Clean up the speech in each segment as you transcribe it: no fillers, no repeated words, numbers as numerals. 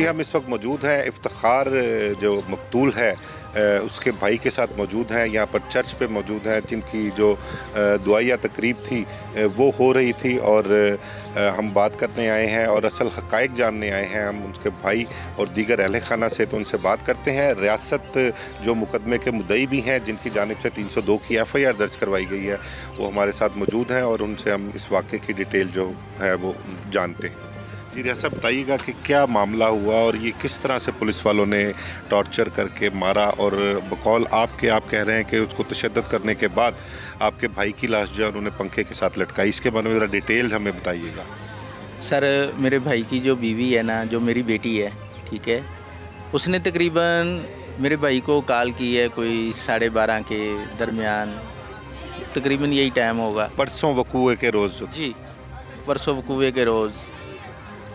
हम इस वक्त मौजूद हैं इफ्तिखार जो मकतूल है उसके भाई के साथ मौजूद हैं। यहाँ पर चर्च पे मौजूद हैं जिनकी जो दुआया तकरीब थी वो हो रही थी और हम बात करने आए हैं और असल हक़ाइक़ जानने आए हैं हम उसके भाई और दीगर अहले खाना से। तो उनसे बात करते हैं। रियासत जो मुकदमे के मुद्दई भी हैं जिनकी जानिब से 302 की FIR दर्ज करवाई गई है वो हमारे साथ मौजूद हैं और उनसे हम इस वाक़े की डिटेल जो है वो जानते हैं। जी रियासत बताइएगा कि क्या मामला हुआ और ये किस तरह से पुलिस वालों ने टॉर्चर करके मारा और बकौल आप कह रहे हैं कि उसको तशद्दुद करने के बाद आपके भाई की लाश जो है उन्होंने पंखे के साथ लटकाई। इसके बारे में ज़रा डिटेल हमें बताइएगा। सर मेरे भाई की जो बीवी है ना, जो मेरी बेटी है, ठीक है, उसने तकरीबन मेरे भाई को कॉल की है कोई 12:30 के दरमियान, तकरीबन यही टाइम होगा। परसों वकूए के रोज़? जी, परसों वकूए के रोज़।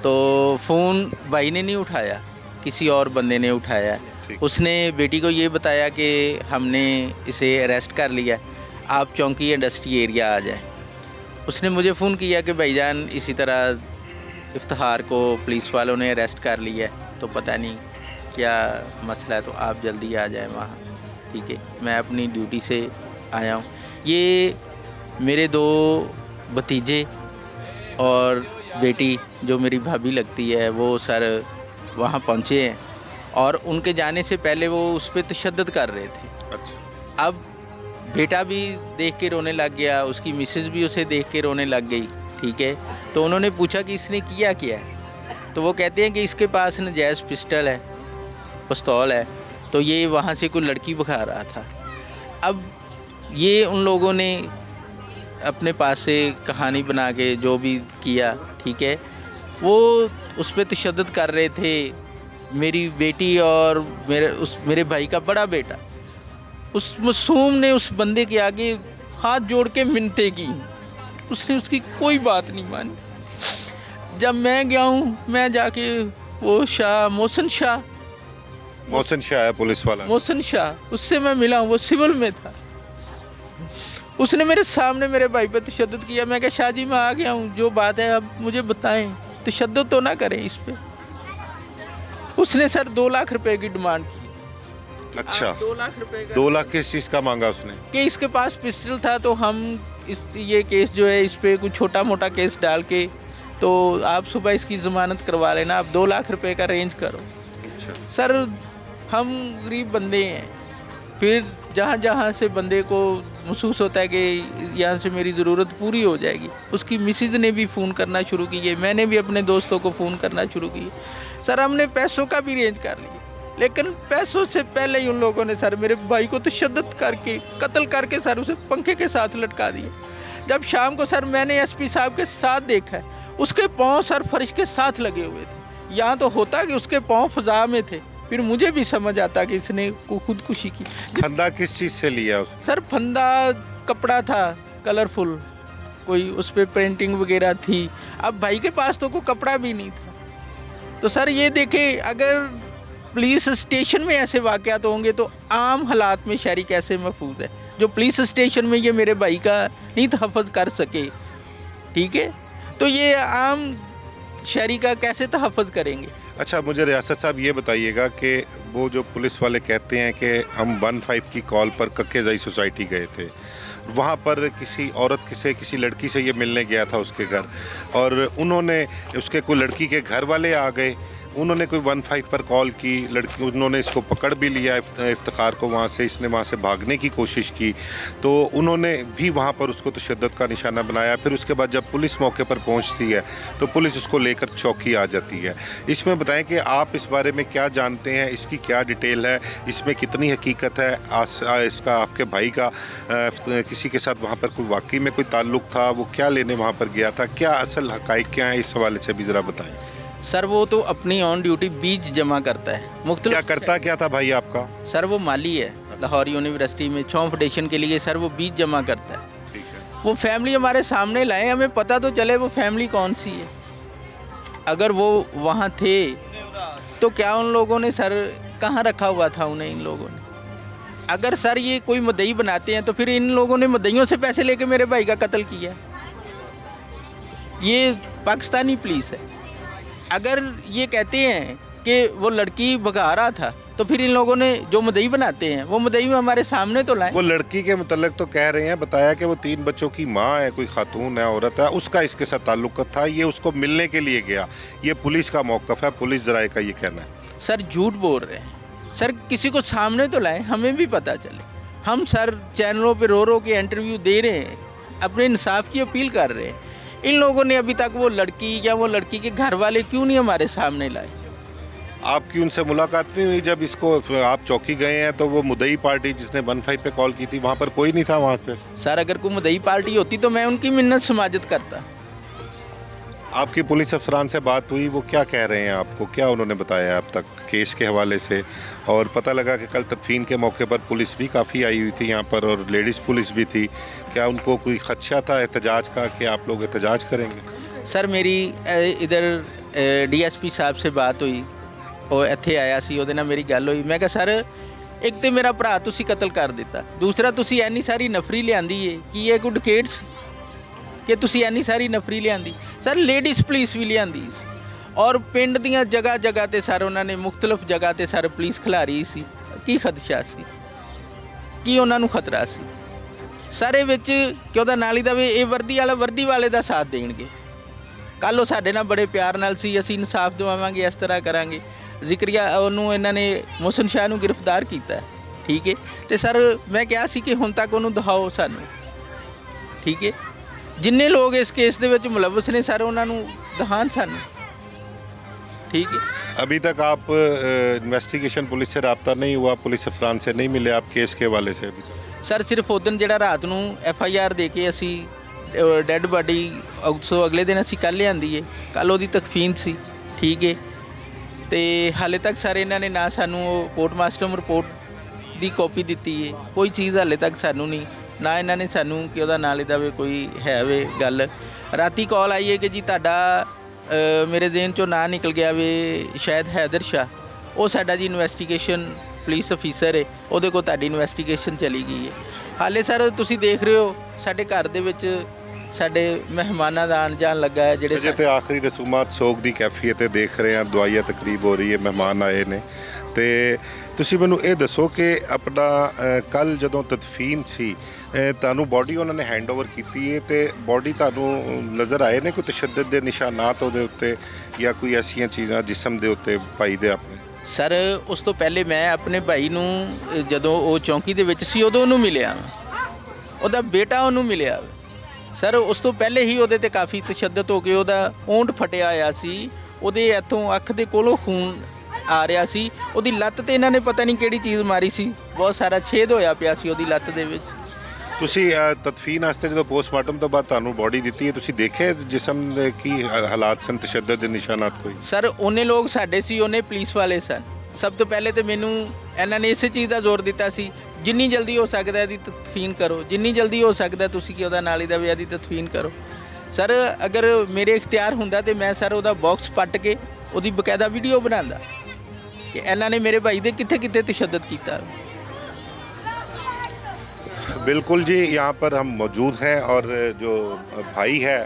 तो फ़ोन भाई ने नहीं उठाया, किसी और बंदे ने उठाया। उसने बेटी को ये बताया कि हमने इसे अरेस्ट कर लिया, आप चौंकी इंडस्ट्री एरिया आ जाए। उसने मुझे फ़ोन किया कि भाईजान इसी तरह इफ्तिखार को पुलिस वालों ने अरेस्ट कर लिया है, तो पता नहीं क्या मसला है, तो आप जल्दी आ जाएं वहाँ। ठीक है, मैं अपनी ड्यूटी से आया हूँ। ये मेरे 2 भतीजे और बेटी जो मेरी भाभी लगती है वो सर वहाँ पहुँचे हैं और उनके जाने से पहले वो उस पर तशद्दुद कर रहे थे। अच्छा। अब बेटा भी देख के रोने लग गया, उसकी मिसेस भी उसे देख के रोने लग गई। ठीक है, तो उन्होंने पूछा कि इसने किया क्या है, तो वो कहते हैं कि इसके पास नजायज़ पिस्तौल है, तो ये वहाँ से कोई लड़की भगा रहा था। अब ये उन लोगों ने अपने पास से कहानी बना के जो भी किया, ठीक है, वो उस पर तशद्दुद कर रहे थे। मेरी बेटी और मेरे भाई का बड़ा बेटा, उस मासूम ने उस बंदे के आगे हाथ जोड़ के मिन्नतें की, उसने उसकी कोई बात नहीं मानी। जब मैं गया हूँ, मैं जाके वो मोहसिन शाह है पुलिस वाला, मोहसिन शाह, उससे मैं मिला हूँ। वो सिविल में था। उसने मेरे सामने मेरे भाई पे तशद्दुद किया। मैं कहा शाह जी मैं आ गया हूँ, जो बात है अब मुझे बताएं, तशद्दुद तो ना करें इस पे। उसने सर 2 लाख रुपए की डिमांड की। अच्छा, 2 लाख रुपए का? 2 लाख किस चीज़ का मांगा उसने? कि इसके पास पिस्टल था, तो हम ये केस जो है इस पे कुछ छोटा मोटा केस डाल के, तो आप सुबह इसकी ज़मानत करवा लेना, आप 2 लाख रुपए का रेंज करो। अच्छा। सर हम गरीब बंदे हैं, फिर जहाँ से बंदे को महसूस होता है कि यहाँ से मेरी ज़रूरत पूरी हो जाएगी, उसकी मिसेज ने भी फ़ोन करना शुरू किए, मैंने भी अपने दोस्तों को फ़ोन करना शुरू किए। सर हमने पैसों का भी रेंज कर लिया, लेकिन पैसों से पहले ही उन लोगों ने सर मेरे भाई को तशद्दुद करके कत्ल करके सर उसे पंखे के साथ लटका दिया। जब शाम को सर मैंने SP साहब के साथ देखा है, उसके पाँव सर फर्श के साथ लगे हुए थे। यहाँ तो होता कि उसके पाँव फ़ज़ा में थे, फिर मुझे भी समझ आता कि इसने खुदकुशी की। फंदा किस चीज़ से लिया उसने? सर फंदा कपड़ा था कलरफुल, कोई उस पर पेंटिंग वगैरह थी। अब भाई के पास तो कोई कपड़ा भी नहीं था। तो सर ये देखें, अगर पुलिस स्टेशन में ऐसे वाक़यात होंगे तो आम हालात में शहरी कैसे महफूज है, जो पुलिस स्टेशन में ये मेरे भाई का नहीं तहफ़्फ़ुज़ कर सके। ठीक है, तो ये आम शहरी का कैसे तहफ़्फ़ुज़ करेंगे? अच्छा, मुझे रियासत साहब ये बताइएगा कि वो जो पुलिस वाले कहते हैं कि हम 15 की कॉल पर कक्केज़ई सोसाइटी गए थे, वहाँ पर किसी औरत किसी लड़की से ये मिलने गया था उसके घर, और उन्होंने उसके कोई लड़की के घर वाले आ गए, उन्होंने कोई 15 पर कॉल की, लड़की उन्होंने इसको पकड़ भी लिया इफ्तिखार को वहाँ से, इसने वहाँ से भागने की कोशिश की, तो उन्होंने भी वहाँ पर उसको तशद्दुद का निशाना बनाया। फिर उसके बाद जब पुलिस मौके पर पहुँचती है तो पुलिस उसको लेकर चौकी आ जाती है। इसमें बताएं कि आप इस बारे में क्या जानते हैं, इसकी क्या डिटेल है, इसमें कितनी हकीकत है, इसका आपके भाई का किसी के साथ वहाँ पर कोई वाकई में कोई ताल्लुक़ था, वो क्या लेने वहाँ पर गया था, क्या असल हक़ाइक़ क्या हैं, इस हवाले से भी ज़रा बताएँ। सर वो तो अपनी ऑन ड्यूटी बीज जमा करता है। क्या करता क्या था भाई आपका? सर वो माली है, लाहौर यूनिवर्सिटी में छाँव फाउंडेशन के लिए सर वो बीज जमा करता है। ठीक है। वो फैमिली हमारे सामने लाए, हमें पता तो चले वो फैमिली कौन सी है। अगर वो वहाँ थे तो क्या उन लोगों ने सर कहाँ रखा हुआ था उन्हें इन लोगों ने? अगर सर ये कोई मुद्दई बनाते हैं तो फिर इन लोगों ने मुद्दइयों से पैसे लेके मेरे भाई का कत्ल किया। ये पाकिस्तानी पुलिस है। अगर ये कहते हैं कि वो लड़की भगा रहा था, तो फिर इन लोगों ने जो मुद्दई बनाते हैं वो मुद्दई में हमारे सामने तो लाएं। वो लड़की के मुतल्लिक तो कह रहे हैं, बताया कि वो 3 बच्चों की माँ है, कोई खातून है, औरत है, उसका इसके साथ ताल्लुक था, ये उसको मिलने के लिए गया। ये पुलिस का मौक़िफ़ है, पुलिस ज़राए का ये कहना है। सर झूठ बोल रहे हैं सर, किसी को सामने तो लाएं, हमें भी पता चले। हम सर चैनलों पे रो के इंटरव्यू दे रहे हैं, अपने इंसाफ की अपील कर रहे हैं। इन लोगों ने अभी तक वो लड़की या वो लड़की के घर वाले क्यों नहीं हमारे सामने लाए? आपकी उनसे मुलाकात नहीं हुई जब इसको आप चौकी गए हैं? तो वो मुद्दई पार्टी जिसने 15 पे कॉल की थी, वहाँ पर कोई नहीं था वहाँ पे? सर अगर कोई मुद्दई पार्टी होती तो मैं उनकी मिन्नत समाजत करता। आपकी पुलिस अफसरान से बात हुई, वो क्या कह रहे हैं आपको, क्या उन्होंने बताया अब तक केस के हवाले से? और पता लगा कि कल तदफीन के मौके पर पुलिस भी काफ़ी आई हुई थी यहाँ पर, और लेडीज़ पुलिस भी थी। क्या उनको कोई खदशा था एहतजाज का कि आप लोग एहतजाज करेंगे? सर मेरी इधर DSP साहब से बात हुई, ਉਹ ਇੱਥੇ ਆਇਆ ਸੀ, ਉਹਦੇ ਨਾਲ ਮੇਰੀ ਗੱਲ ਹੋਈ। ਮੈਂ ਕਿਹਾ ਸਰ ਇੱਕ ਤੇ ਮੇਰਾ ਭਰਾ ਤੁਸੀਂ ਕਤਲ ਕਰ ਦਿੱਤਾ, ਦੂਸਰਾ ਤੁਸੀਂ ਇੰਨੀ ਸਾਰੀ ਨਫਰੀ ਲਿਆਂਦੀ ਏ, ਕੀ ਇਹ ਕੋਈ ਡਿਕੇਟ ਸੀ ਕਿ ਤੁਸੀਂ ਇੰਨੀ ਸਾਰੀ ਨਫਰੀ ਲਿਆਂਦੀ? ਸਰ ਲੇਡੀਜ਼ ਪੁਲਿਸ ਵੀ ਲਿਆਂਦੀ ਸੀ, ਔਰ ਪਿੰਡ ਦੀਆਂ ਜਗ੍ਹਾ ਜਗ੍ਹਾ ਤੇ ਸਰ ਉਹਨਾਂ ਨੇ ਮੁxtਲਫ ਜਗ੍ਹਾ ਤੇ ਸਰ ਪੁਲਿਸ ਖਿਲਾਰੀ ਸੀ। ਕੀ ਖਦਸ਼ਾ ਸੀ, ਕੀ ਉਹਨਾਂ ਨੂੰ ਖਤਰਾ ਸੀ? ਸਾਰੇ ਵਿੱਚ ਕਿ ਉਹਦਾ ਨਾਲ ਹੀ ਦਾ ਵੀ ਇਹ ਵਰਦੀ ਵਾਲੇ ਦਾ ਸਾਥ ਦੇਣਗੇ। ਕੱਲ੍ਹ ਉਹ ਸਾਡੇ ਨਾਲ ਬੜੇ ਪਿਆਰ ਨਾਲ ਸੀ, ਅਸੀਂ ਇਨਸਾਫ ਦਿਵਾਵਾਂਗੇ, ਇਸ ਤਰ੍ਹਾਂ ਕਰਾਂਗੇ। ਜ਼ਿਕਰੀਆ ਉਹਨੂੰ ਇਹਨਾਂ ਨੇ ਮੋਹਸਨ ਸ਼ਾਹ ਨੂੰ ਗ੍ਰਿਫਤਾਰ ਕੀਤਾ, ਠੀਕ ਹੈ। ਤੇ ਸਰ ਮੈਂ ਕਿਹਾ ਸੀ ਕਿ ਹੁਣ ਤੱਕ ਉਹਨੂੰ ਦਿਖਾਓ ਸਾਨੂੰ, ਠੀਕ ਹੈ। ਜਿੰਨੇ ਲੋਕ ਇਸ ਕੇਸ ਦੇ ਵਿੱਚ ਮੁਲਵਸ ਨੇ ਸਰ ਉਹਨਾਂ ਨੂੰ ਦਿਖਾਣ ਸਾਨੂੰ, ठीक है। अभी तक आप इन्वेस्टिगेशन पुलिस से रब्ता नहीं हुआ, पुलिस अफरान से नहीं मिले आप केस के हवाले से अभी तक? सर सिर्फ उदन ਜਿਹੜਾ ਰਾਤ ਨੂੰ FIR ਦੇ ਕੇ ਅਸੀਂ ਡੈੱਡ ਬਾਡੀ ਉਸੋਂ ਅਗਲੇ ਦਿਨ ਅਸੀਂ ਕੱਲ੍ਹ ਲਿਆਂਦੀ ਹੈ। ਕੱਲ੍ਹ ਉਹਦੀ ਤਕਫੀਨ ਸੀ, ਠੀਕ ਹੈ। ਤੇ ਹਾਲੇ ਤੱਕ ਸਰ ਇਹਨਾਂ ਨੇ ਨਾ ਸਾਨੂੰ ਉਹ ਪੋਸਟਮਾਰਟਮ ਰਿਪੋਰਟ ਦੀ ਕਾਪੀ ਦਿੱਤੀ ਹੈ, ਕੋਈ ਚੀਜ਼ ਹਾਲੇ ਤੱਕ ਸਾਨੂੰ ਨਹੀਂ, ਨਾ ਇਹਨਾਂ ਨੇ ਸਾਨੂੰ ਕਿ ਉਹਦਾ ਨਾਲ ਇਹਦਾ ਵੀ ਕੋਈ ਹੈ ਵੇ ਗੱਲ। ਰਾਤੀ ਕਾਲ ਆਈ ਹੈ ਕਿ ਜੀ ਤੁਹਾਡਾ ਮੇਰੇ ਜ਼ੇਨ ਚੋਂ ਨਾਂ ਨਿਕਲ ਗਿਆ ਵੇ ਸ਼ਾਇਦ ਹੈਦਰ ਸ਼ਾਹ, ਉਹ ਸਾਡਾ ਜੀ ਇਨਵੈਸਟੀਗੇਸ਼ਨ ਪੁਲਿਸ ਅਫੀਸਰ ਹੈ, ਉਹਦੇ ਕੋਲ ਤੁਹਾਡੀ ਇਨਵੈਸਟੀਗੇਸ਼ਨ ਚਲੀ ਗਈ ਹੈ। ਹਾਲੇ ਸਰ ਤੁਸੀਂ ਦੇਖ ਰਹੇ ਹੋ ਸਾਡੇ ਘਰ ਦੇ ਵਿੱਚ ਸਾਡੇ ਮਹਿਮਾਨਾਂ ਦਾ ਆਉਣ ਜਾਣ ਲੱਗਾ ਹੈ। ਜਿਹੜੇ ਤੇ ਆਖਰੀ ਰਸੂਮਾਤ ਸੋਗ ਦੀ ਕੈਫੀਅਤ ਦੇਖ ਰਹੇ ਹਾਂ, ਦੁਆਈਆ ਤਕਰੀਬ ਹੋ ਰਹੀ ਹੈ, ਮਹਿਮਾਨ ਆਏ ਨੇ। ਤੇ ਤੁਸੀਂ ਮੈਨੂੰ ਇਹ ਦੱਸੋ ਕਿ ਆਪਣਾ ਕੱਲ ਜਦੋਂ ਤਦਫੀਨ ਸੀ ਤੁਹਾਨੂੰ ਬੋਡੀ ਉਹਨਾਂ ਨੇ ਹੈਂਡਓਵਰ ਕੀਤੀ ਹੈ, ਤੇ ਬੋਡੀ ਤੁਹਾਨੂੰ ਨਜ਼ਰ ਆਏ ਨੇ ਕੋਈ ਤਸ਼ੱਦਦ ਦੇ ਨਿਸ਼ਾਨਾਤ ਉਹਦੇ ਉੱਤੇ ਜਾਂ ਕੋਈ ਐਸੀਆਂ ਚੀਜ਼ਾਂ ਜਿਸਮ ਦੇ ਉੱਤੇ ਪਾਈ ਦੇ ਆਪਣੇ? ਸਰ ਉਸ ਤੋਂ ਪਹਿਲੇ ਮੈਂ ਆਪਣੇ ਭਾਈ ਨੂੰ ਜਦੋਂ ਉਹ ਚੌਂਕੀ ਦੇ ਵਿੱਚ ਸੀ ਉਦੋਂ ਉਹਨੂੰ ਮਿਲਿਆ, ਉਹਦਾ ਬੇਟਾ ਉਹਨੂੰ ਮਿਲਿਆ ਸਰ। ਉਸ ਤੋਂ ਪਹਿਲੇ ਹੀ ਉਹਦੇ ਤੇ ਕਾਫੀ ਤਸ਼ੱਦਦ ਹੋ ਕੇ ਉਹਦਾ ਓਂਠ ਫਟਿਆ ਹੋਇਆ ਸੀ, ਉਹਦੇ ਇੱਥੋਂ ਅੱਖ ਦੇ ਕੋਲੋਂ ਖੂਨ ਆ ਰਿਹਾ ਸੀ, ਉਹਦੀ ਲੱਤ ਤੇ ਇਹਨਾਂ ਨੇ ਪਤਾ ਨਹੀਂ ਕਿਹੜੀ ਚੀਜ਼ ਮਾਰੀ ਸੀ, ਬਹੁਤ ਸਾਰਾ ਛੇਦ ਹੋਇਆ ਪਿਆ ਸੀ ਉਹਦੀ ਲੱਤ ਦੇ ਵਿੱਚ। ਤੁਸੀਂ ਤਦਫੀਨ ਵਾਸਤੇ ਜਦੋਂ ਪੋਸਟਮਾਰਟਮ ਤੋਂ ਬਾਅਦ ਤੁਹਾਨੂੰ ਬੋਡੀ ਦਿੱਤੀ ਹੈ, ਤੁਸੀਂ ਦੇਖੇ ਜਿਸਮ ਦੇ ਕੀ ਹਾਲਾਤ ਸਨ, ਤਸ਼ੱਦਦ ਦੇ ਨਿਸ਼ਾਨਾਤ ਕੋਈ? ਸਰ ਉਹਨੇ ਲੋਕ ਸਾਡੇ ਸੀ, ਉਹਨੇ ਪੁਲਿਸ ਵਾਲੇ ਸਨ। ਸਭ ਤੋਂ ਪਹਿਲੇ ਤਾਂ ਮੈਨੂੰ ਇਹਨਾਂ ਨੇ ਇਸੇ ਚੀਜ਼ ਦਾ ਜ਼ੋਰ ਦਿੱਤਾ ਸੀ ਜਿੰਨੀ ਜਲਦੀ ਹੋ ਸਕਦਾ ਇਹਦੀ ਤਦਫੀਨ ਕਰੋ, ਜਿੰਨੀ ਜਲਦੀ ਹੋ ਸਕਦਾ ਤੁਸੀਂ ਕਿ ਉਹਦਾ ਨਾਲੀ ਦਾ ਵੀ ਇਹਦੀ ਤਦਫੀਨ ਕਰੋ। ਸਰ ਅਗਰ ਮੇਰੇ ਇਖਤਿਆਰ ਹੁੰਦਾ ਤਾਂ ਮੈਂ ਸਰ ਉਹਦਾ ਬਾਕਸ ਪੱਟ ਕੇ ਉਹਦੀ ਬਕਾਇਦਾ ਵੀਡੀਓ ਬਣਾਉਂਦਾ ਕਿ ਇਹਨਾਂ ਨੇ ਮੇਰੇ ਭਾਈ ਦੇ ਕਿੱਥੇ ਕਿੱਥੇ ਤਸ਼ੱਦਦ ਕੀਤਾ। बिल्कुल जी, यहाँ पर हम मौजूद हैं और जो भाई है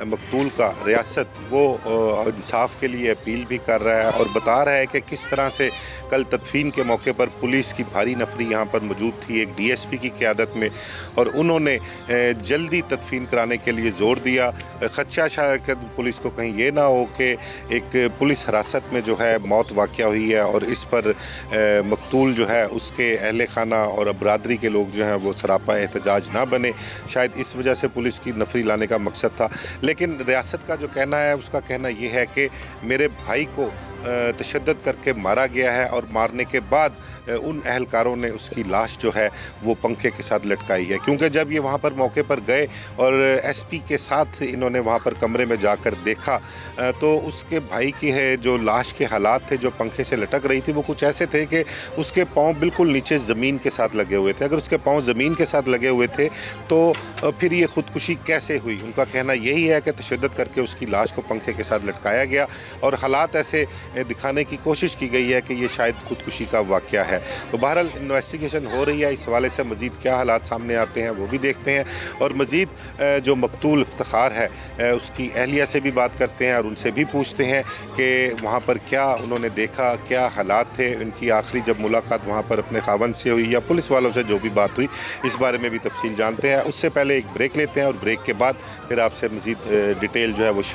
मकतूल का रियासत, वो इंसाफ के लिए अपील भी कर रहा है और बता रहा है कि किस तरह से कल तदफीन के मौके पर पुलिस की भारी नफरी यहाँ पर मौजूद थी एक DSP की क़यादत में, और उन्होंने जल्दी तदफीन कराने के लिए ज़ोर दिया। खदशा शायद पुलिस को कहीं ये ना हो कि एक पुलिस हिरासत में जो है मौत वाक़या हुई है और इस पर मकतूल जो है उसके अहल खाना और बरादरी के लोग जो हैं वो सरापा एहतजाज ना बने, शायद इस वजह से पुलिस की नफरी लाने का मकसद था। लेकिन रियासत का जो कहना है, उसका कहना ये है कि मेरे भाई को तशद्दुद करके मारा गया है और मारने के बाद उन अहलकारों ने उसकी लाश जो है वो पंखे के साथ लटकाई है, क्योंकि जब ये वहाँ पर मौके पर गए और SP के साथ इन्होंने वहाँ पर कमरे में जाकर देखा तो उसके भाई की है जो लाश के हालात थे, जो पंखे से लटक रही थी, वो कुछ ऐसे थे कि उसके पाँव बिल्कुल नीचे ज़मीन के साथ लगे हुए थे। अगर उसके पाँव ज़मीन के साथ लगे हुए थे तो फिर ये ख़ुदकुशी कैसे हुई? उनका कहना यही है है कि तशद्दुद करके उसकी लाश को पंखे के साथ लटकाया गया और हालात ऐसे दिखाने की कोशिश की गई है कि ये शायद खुदकुशी का वाक़या है। तो बहरहाल इन्वेस्टिगेशन हो रही है, इस हवाले से मज़ीद क्या हालात सामने आते हैं वो भी देखते हैं और मज़ीद जो मकतूल इफ्तिखार है उसकी अहलिया से भी बात करते हैं और उनसे भी पूछते हैं कि वहाँ पर क्या उन्होंने देखा, क्या हालात थे, उनकी आखिरी जब मुलाकात वहाँ पर अपने खावंद से हुई या पुलिस वालों से जो भी बात हुई, इस बारे में भी तफसील जानते हैं। उससे पहले एक ब्रेक लेते हैं और ब्रेक के बाद फिर आपसे मज़ीद डिटेल जो है वो